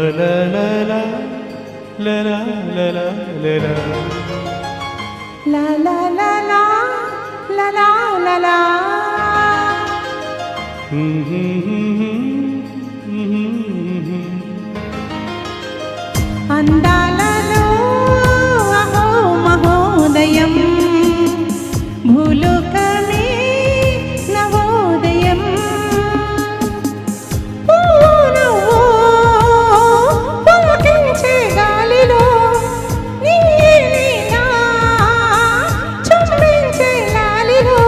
la la la la la la la la la la la la la la la la la అందాలలో అహో మహోదయం భూలోకమే నవోదయం పులకించే గాలిలో నీలీలా చుంబించే లాలిలో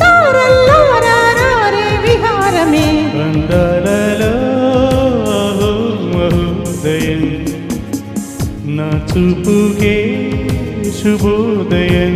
తారల్లో రారే విహారమే అందాలలో అహో మహోదయం నా చూపుకే శుభోదయం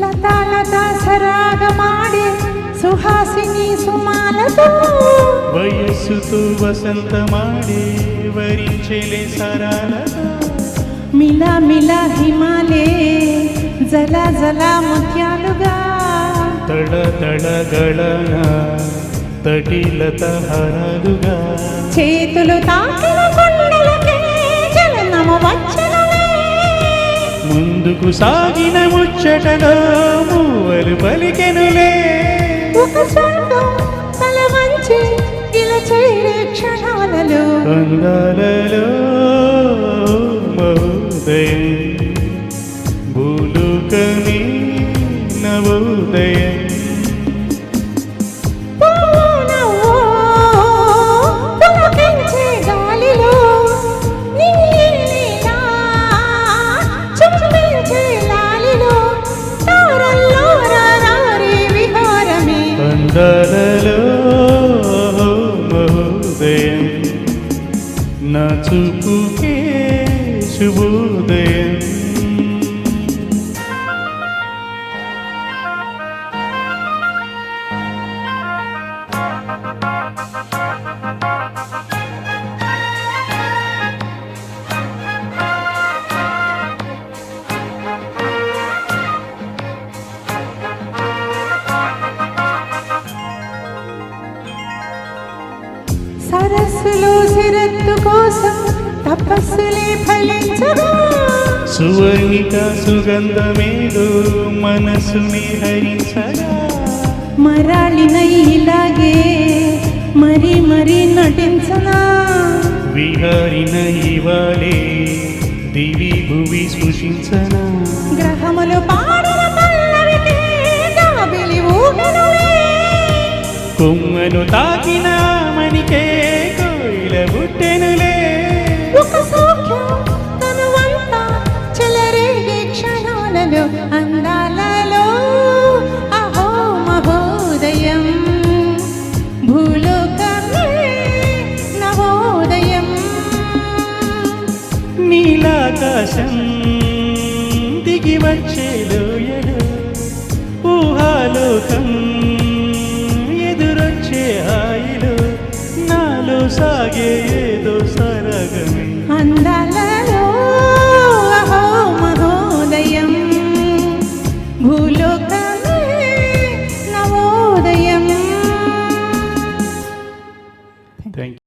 లతా లతా సరాగమాడే సుహాసిని సుమాలతో వయస్సుతో వసంతమాడే వరించెలే సరాలతో మిలా మిలా హిమాలే జల జల ముత్యాలుగా తడ తడ గళన తటిలత హరాలుగా చేతులు తాకిన కొండలకే జలనము వచ్చనలే ముందుకు సాగిన ముచ్చటలో మూవలు పలికెనులే ఒక స్వర్గం తల వంచి ఇలా చేరే క్షణాలలో అందాలలో మహోదయం భూలోకమే నవోదయం పులకించే గాలిలో నీలీలా చుంబించే లాలిలో తారల్లో రారే విహారమే అందాలలో మహోదయం నా చూపుకే శుభోదయం సరస్సులో సిరత్తు కోసం తపస్సులే ఫలించగా సువర్ణిక సుగంధమేదో మనసుని హరించగా మరాళినై ఇలాగే మరి మరి నటించనా విహారిన ఇవాళే దివి భువి సృష్టించనా గ్రహములు పాడిన పల్లవికే గాబిలి ఊగనులే కొమ్మను తాకిన మనికే కోయిల బుట్టెనులే ఒక సౌఖ్యం తనువంతా చెలరేగే క్షణాలలో అందాలలో అహో మహోదయం భూలోకమే నవోదయం నీలాకాశం దిగి వచ్చే లోయలు ఊహాలోకం ఎదురొచ్చే హాయిలు నాలో సాగే ఏదో సరగమే అందాల